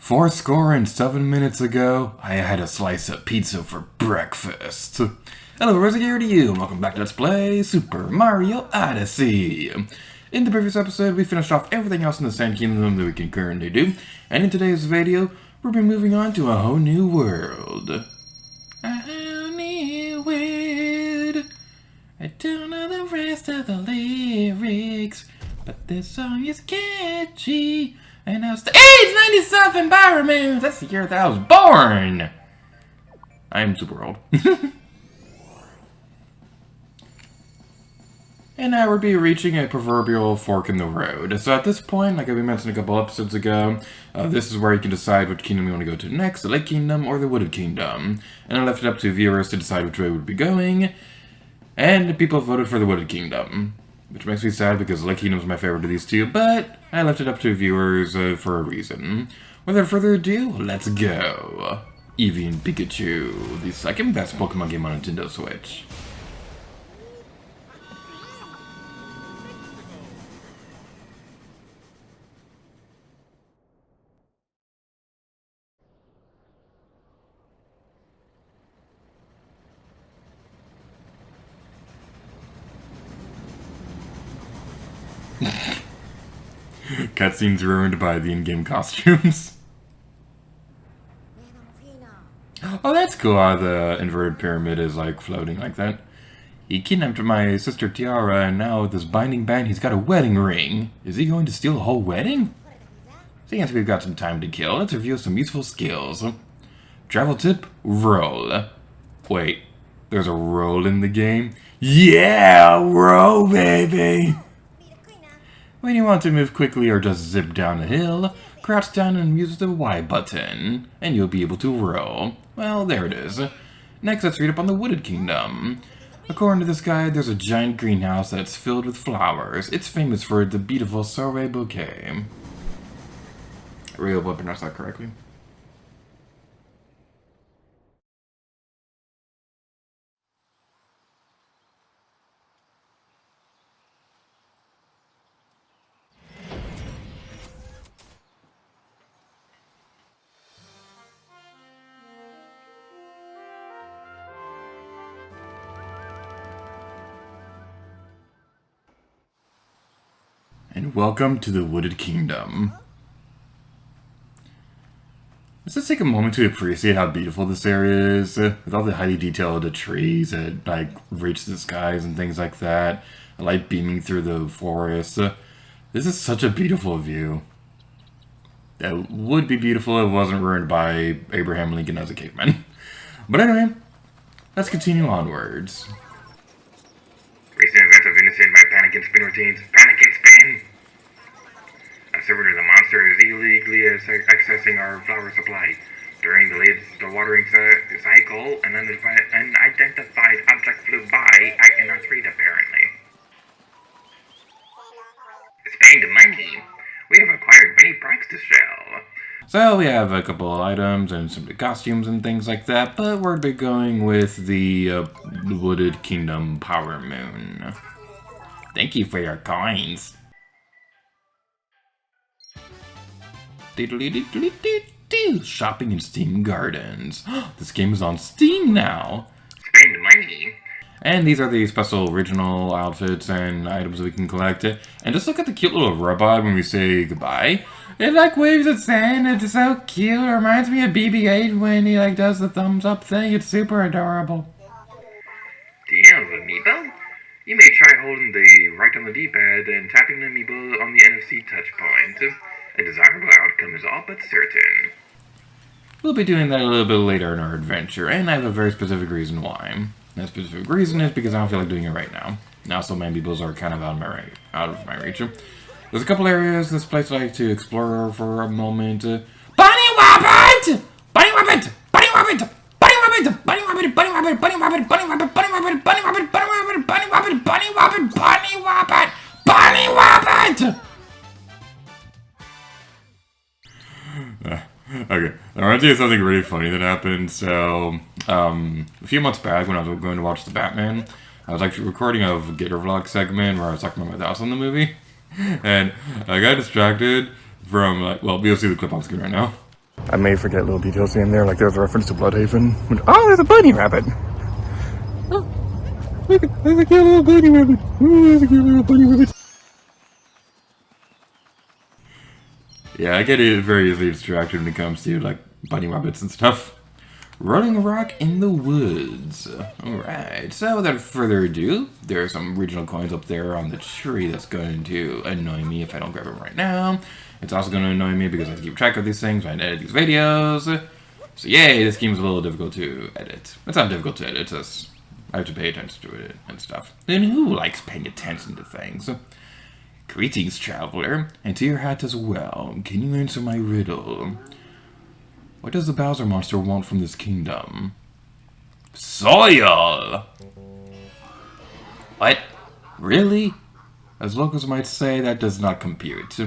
4:07 ago, I had a slice of pizza for breakfast. Hello, Rosie, here to you, and welcome back to Let's Play Super Mario Odyssey. In the previous episode, we finished off everything else in the Sand Kingdom that we can currently do, and in today's video, we'll be moving on to a whole new world. A whole new world. I don't know the rest of the lyrics, but this song is catchy. And I was age 97 Byron. That's the year that I was born. I am super old. And now we'll be reaching a proverbial fork in the road. So at this point, like we mentioned a couple episodes ago, this is where you can decide which kingdom you want to go to next, the Lake Kingdom or the Wooded Kingdom. And I left it up to viewers to decide which way we would be going. And people voted for the Wooded Kingdom. Which makes me sad because Lake Kingdom is my favorite of these two, but I left it up to viewers for a reason. Without further ado, let's go! Eevee and Pikachu, the second best Pokemon game on Nintendo Switch. Cutscenes ruined by the in-game costumes. Oh, that's cool how the inverted pyramid is like floating like that. He kidnapped my sister Tiara, and now with this binding band, he's got a wedding ring. Is he going to steal the whole wedding? Seeing as we've got some time to kill, let's review some useful skills. Travel tip, roll. Wait, there's a roll in the game? Yeah, roll, baby! When you want to move quickly or just zip down a hill, crouch down and use the Y button, and you'll be able to roll. Well, there it is. Next, let's read up on the Wooded Kingdom. According to this guide, there's a giant greenhouse that's filled with flowers. It's famous for the beautiful soiree bouquet. I really hope I pronounced that correctly. And welcome to the Wooded Kingdom. Let's just take a moment to appreciate how beautiful this area is, with all the highly detailed trees that like reach the skies and things like that, the light beaming through the forest. This is such a beautiful view. That would be beautiful if it wasn't ruined by Abraham Lincoln as a caveman. But anyway, let's continue onwards. Recent events have innocent my panic and spin routines. Panic and spin! A server to the monster is illegally accessing our flower supply. During the latest watering cycle, an unidentified object flew by, acting on street apparently. Spend money! We have acquired many products to sell. So we have a couple of items and some costumes and things like that, but we're going with the Wooded Kingdom Power Moon. Thank you for your coins. Shopping in Steam Gardens. This game is on Steam now. Spend money. And these are the special original outfits and items that we can collect. And just look at the cute little robot when we say goodbye. It like waves at sand. It's so cute. It reminds me of BB-8 when he like does the thumbs up thing. It's super adorable. Do you have Amiibo? You may try holding the right on the D-pad and tapping the Amiibo on the NFC touch point. A desirable outcome is all but certain. We'll be doing that a little bit later in our adventure, and I have a very specific reason why. That specific reason is because I don't feel like doing it right now. Now, so my Amiibos are kind of out of my reach. There's a couple areas in this place I'd like to explore for a moment. Bunny Wabbit! Bunny Wabbit! Bunny Wabbit! Bunny Wabbit! Bunny Wabbit! Bunny Wabbit! Bunny Wabbit! Bunny Wabbit! Bunny Wabbit! Bunny Wabbit! Bunny Wabbit! Bunny Wabbit! Bunny Wabbit! Bunny Wabbit! Bunny Wabbit! Okay, I want to tell you something really funny that happened. So, a few months back when I was going to watch The Batman, I was actually recording a Gator Vlog segment where I was talking about my thoughts on the movie. And I got distracted from, like, well, you'll see the clip on screen right now. I may forget little details in there, like there's a reference to Bloodhaven. Oh, there's a bunny rabbit! Oh, look, there's a cute little bunny rabbit! Oh, there's a cute little bunny rabbit! Yeah, I get it very easily distracted when it comes to, like, bunny rabbits and stuff. Rolling a rock in the woods. Alright, so without further ado, there are some original coins up there on the tree that's going to annoy me if I don't grab them right now. It's also going to annoy me because I have to keep track of these things when I edit these videos. So yay, this game's a little difficult to edit. It's not difficult to edit, it's just I have to pay attention to it and stuff. And who likes paying attention to things? Greetings, traveler, and to your hat as well. Can you answer my riddle? What does the Bowser monster want from this kingdom? Soil! What? Really? As locals might say, that does not compute.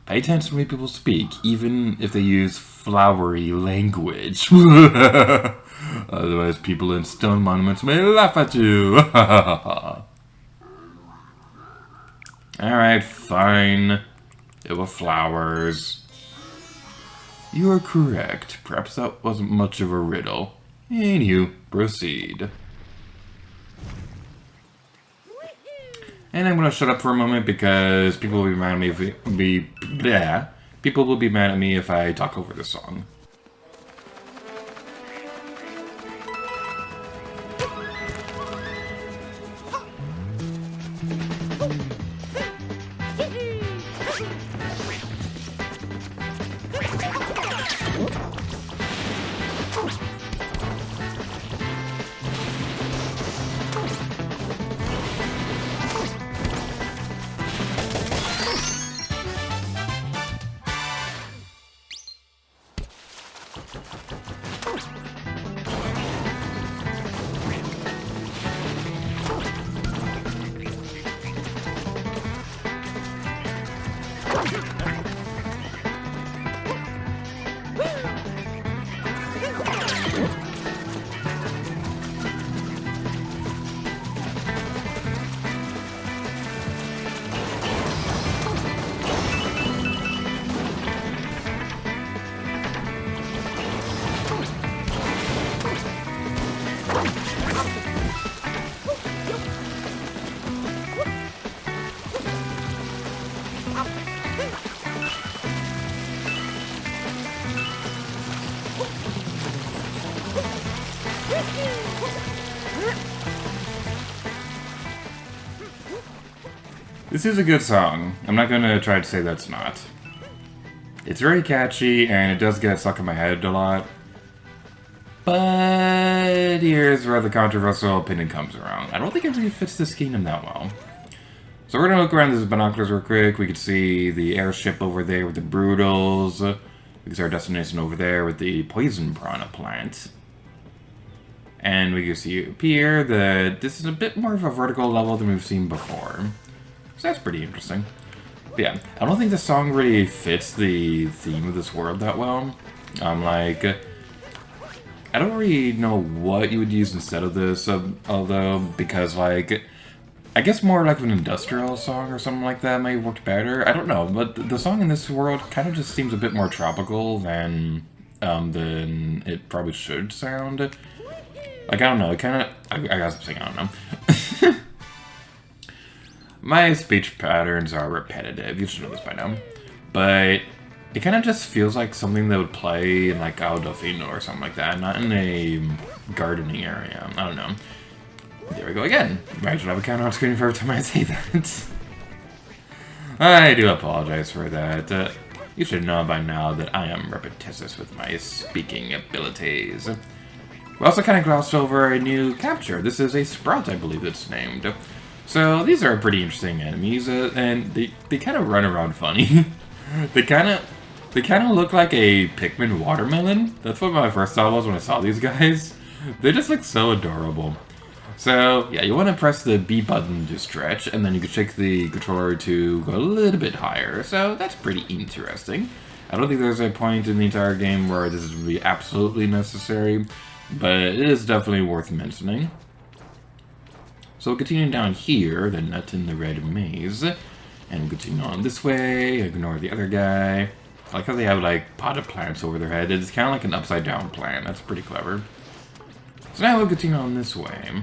Pay attention when people speak, even if they use flowery language. Otherwise, people in stone monuments may laugh at you. Alright, fine. It were flowers. You are correct. Perhaps that wasn't much of a riddle. Anywho, proceed. And I'm gonna shut up for a moment because people will be mad at me if people will be mad at me if I talk over this song. This is a good song. I'm not gonna try to say that's not. It's very catchy, and it does get stuck in my head a lot. But here's where the controversial opinion comes around. I don't think it really fits this kingdom that well. So we're gonna look around these binoculars real quick. We can see the airship over there with the Brutals. We can see our destination over there with the poison piranha plant. And we can see up here that this is a bit more of a vertical level than we've seen before. So that's pretty interesting. But yeah, I don't think the song really fits the theme of this world that well. Like, I don't really know what you would use instead of this, although, because, like, I guess more like an industrial song or something like that may have worked better. I don't know, but the song in this world kind of just seems a bit more tropical than it probably should sound. Like, I don't know, it kind of, I guess I'm saying, I don't know. My speech patterns are repetitive, you should know this by now. But it kind of just feels like something that would play in, like, Aldofino or something like that, not in a gardening area. I don't know. There we go again. I should have a counter on screen for every time I say that. I do apologize for that. You should know by now that I am repetitious with my speaking abilities. We also kind of glossed over a new capture. This is a Sprout, I believe it's named. So these are pretty interesting enemies, and they kind of run around funny. they kind of look like a Pikmin watermelon. That's what my first thought was when I saw these guys. They just look so adorable. So yeah, you want to press the B button to stretch, and then you can shake the controller to go a little bit higher. So that's pretty interesting. I don't think there's a point in the entire game where this is really absolutely necessary, but it is definitely worth mentioning. So we'll continue down here, the nut in the red maze, and we'll continue on this way, ignore the other guy. I like how they have like potted plants over their head. It's kind of like an upside down plant. That's pretty clever. So now we'll continue on this way.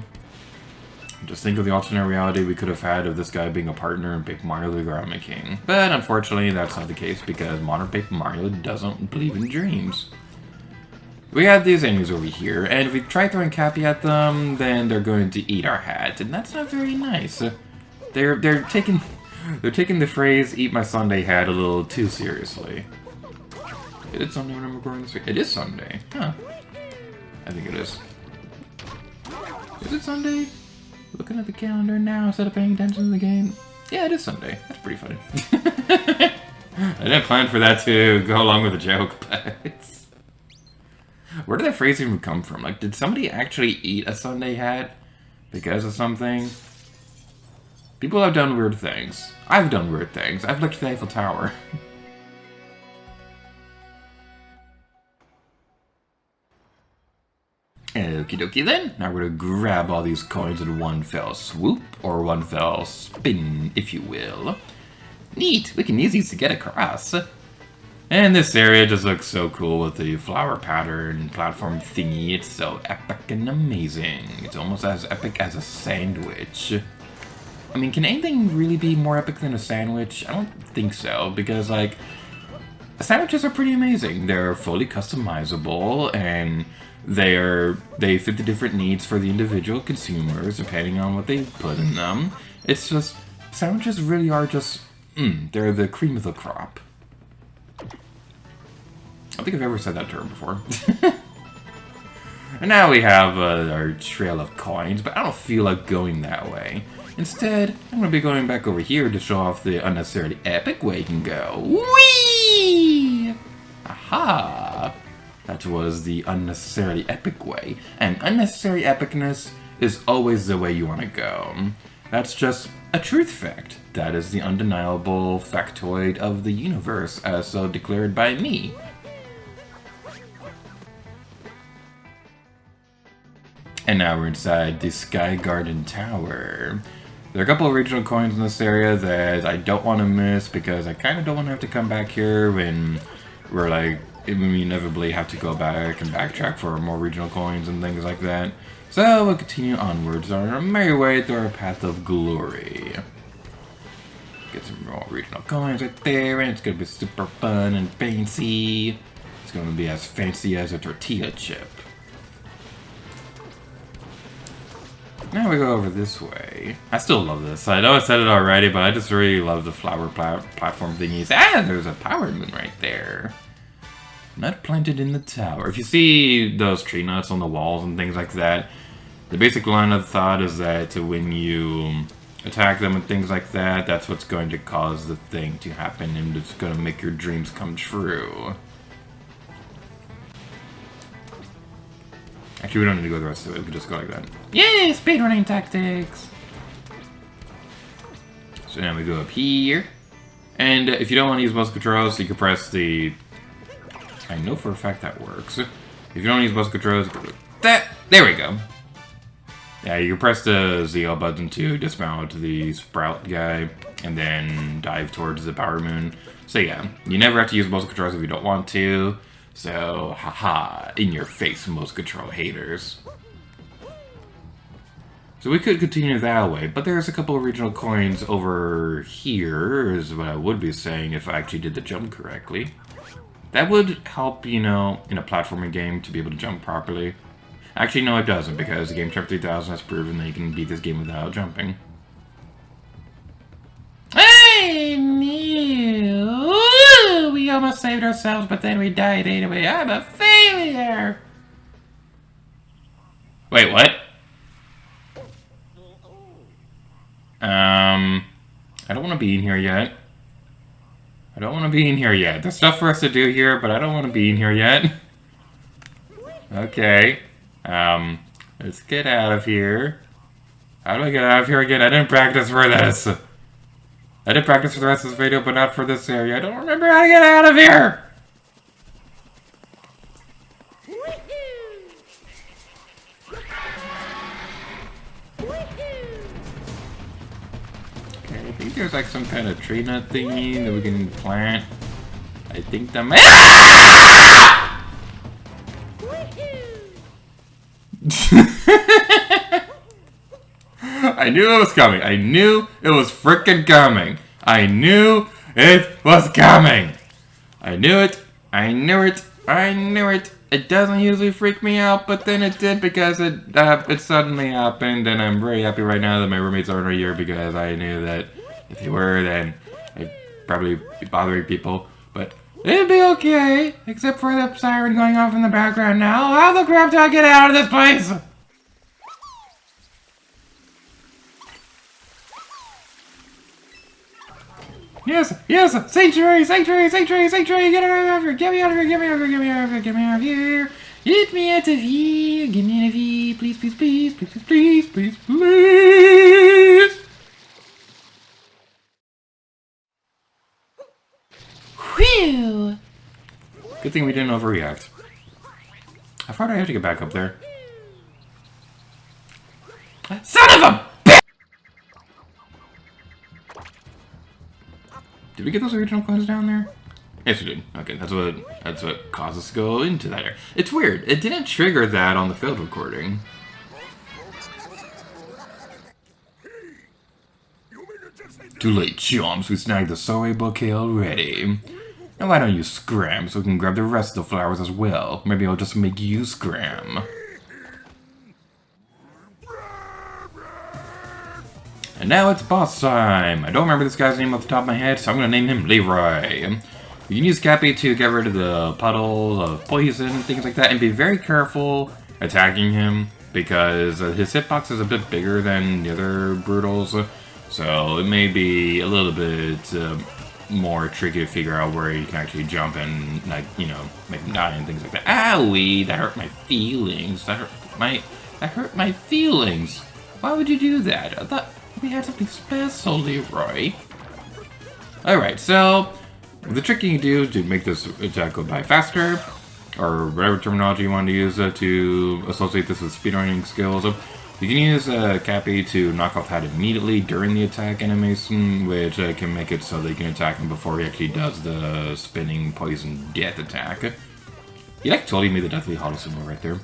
Just think of the alternate reality we could have had of this guy being a partner in Paper Mario the Garment King. But unfortunately, that's not the case because modern Paper Mario doesn't believe in dreams. We have these enemies over here, and if we try throwing Cappy at them, then they're going to eat our hat, and that's not very nice. They're taking the phrase "eat my Sunday hat" a little too seriously. Is it Sunday when I'm recording this? It is Sunday. Huh. I think it is. Is it Sunday? Looking at the calendar now instead of paying attention to the game. Yeah, it is Sunday. That's pretty funny. I didn't plan for that to go along with the joke, but... Where did that phrase even come from? Like, did somebody actually eat a Sunday hat because of something? People have done weird things. I've done weird things. I've looked at the Eiffel Tower. Okie dokie then. Now we're gonna grab all these coins in one fell swoop, or one fell spin, if you will. Neat, we can use these to get across. And this area just looks so cool with the flower pattern platform thingy. It's so epic and amazing. It's almost as epic as a sandwich. I mean, can anything really be more epic than a sandwich? I don't think so, because like, sandwiches are pretty amazing. They're fully customizable, and they fit the different needs for the individual consumers depending on what they put in them. It's just, sandwiches really are just, they're the cream of the crop. I don't think I've ever said that term before. And now we have our trail of coins, but I don't feel like going that way. Instead, I'm going to be going back over here to show off the unnecessarily epic way you can go. Whee! Aha! That was the unnecessarily epic way. And unnecessary epicness is always the way you want to go. That's just a truth fact. That is the undeniable factoid of the universe, as so declared by me. And now we're inside the Sky Garden Tower. There are a couple of regional coins in this area that I don't want to miss because I kind of don't want to have to come back here when we're like, we inevitably have to go back and backtrack for more regional coins and things like that. So we'll continue onwards on our merry way through our path of glory. Get some more regional coins right there, and it's going to be super fun and fancy. It's going to be as fancy as a tortilla chip. Now we go over this way. I still love this. I know I said it already, but I just really love the flower platform thingies. And there's a power moon right there. Nut planted in the tower. If you see those tree nuts on the walls and things like that, the basic line of thought is that when you attack them and things like that, that's what's going to cause the thing to happen, and it's going to make your dreams come true. Actually, we don't need to go the rest of it. We can just go like that. Yay! Speedrunning tactics! So now we go up here. And if you don't want to use mouse controls, you can press the... I know for a fact that works. If you don't use mouse controls, you can do that. There we go. Yeah, you can press the ZL button to dismount the sprout guy, and then dive towards the power moon. So yeah, you never have to use mouse controls if you don't want to. So, haha, in your face, mouse control haters. So we could continue that way, but there's a couple of regional coins over here, is what I would be saying if I actually did the jump correctly. That would help, you know, in a platforming game to be able to jump properly. Actually, no, it doesn't, because Game Chart 3000 has proven that you can beat this game without jumping. Hey, Mew! We almost saved ourselves, but then we died anyway. I'm a failure! Wait, what? I don't want to be in here yet. I don't want to be in here yet. There's stuff for us to do here, but I don't want to be in here yet. Okay. Let's get out of here. How do I get out of here again? I didn't practice for this. I did practice for the rest of this video, but not for this area. I don't remember how to get out of here! Okay, I think there's like some kind of tree nut thingy that we can plant. I I think the I knew it was coming. I knew it was frickin' coming. I knew it was coming. I knew it. I knew it. I knew it. It doesn't usually freak me out, but then it did because it suddenly happened, and I'm very happy right now that my roommates aren't here because I knew that if they were, then I'd probably be bothering people. But it'd be okay, except for the siren going off in the background now. How the crap do I get out of this place? Yes, yes, sanctuary, sanctuary, sanctuary, sanctuary, get me out of here, get me out of here, get me out of here, get me out of here, get me out of here. Get me out of here, get me out of here, please, please, please, please, please, please, please. Whew. Good thing we didn't overreact. How far do I have to get back up there? Son of a bitch! Did we get those original coins down there? Yes, we did. Okay, that's what caused us to go into that area. It's weird. It didn't trigger that on the field recording. Too late, chumps. We snagged the Soy bouquet already. Now why don't you scram so we can grab the rest of the flowers as well? Maybe I'll just make you scram. And now it's boss time! I don't remember this guy's name off the top of my head, so I'm gonna name him Leroy. You can use Cappy to get rid of the puddles of poison, things like that, and be very careful attacking him, because his hitbox is a bit bigger than the other Brutals, so it may be a little bit more tricky to figure out where you can actually jump and, like, you know, make him die and things like that. Owie! That hurt my feelings. That hurt my feelings. Why would you do that? I thought we had something special, Leroy. Alright, so the trick you can do is to make this attack go by faster, or whatever terminology you want to use to associate this with speedrunning skills. You can use Cappy to knock off Hat immediately during the attack animation, which can make it so that you can attack him before he actually does the spinning poison death attack. He like totally made the Deathly Hollow symbol right there.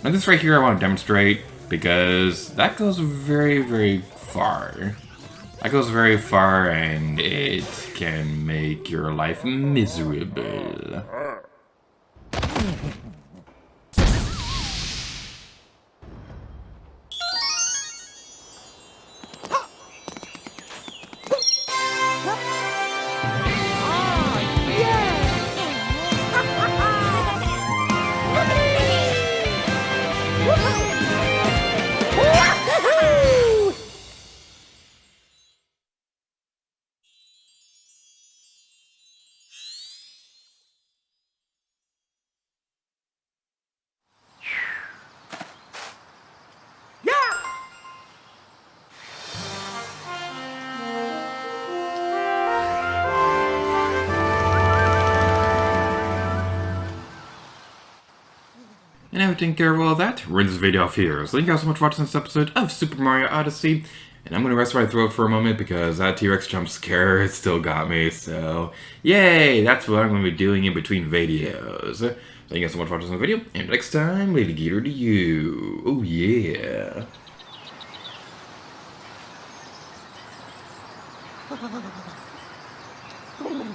Now this right here I want to demonstrate, because that goes very, very far. That goes very far, and it can make your life miserable. And now taking care of all that, we're in this video off here. So thank you guys so much for watching this episode of Super Mario Odyssey. And I'm going to rest my throat for a moment because that T-Rex jump scare still got me. So, yay! That's what I'm going to be doing in between videos. Thank you guys so much for watching this video. And next time, Lady Gator to you. Oh yeah. Ooh.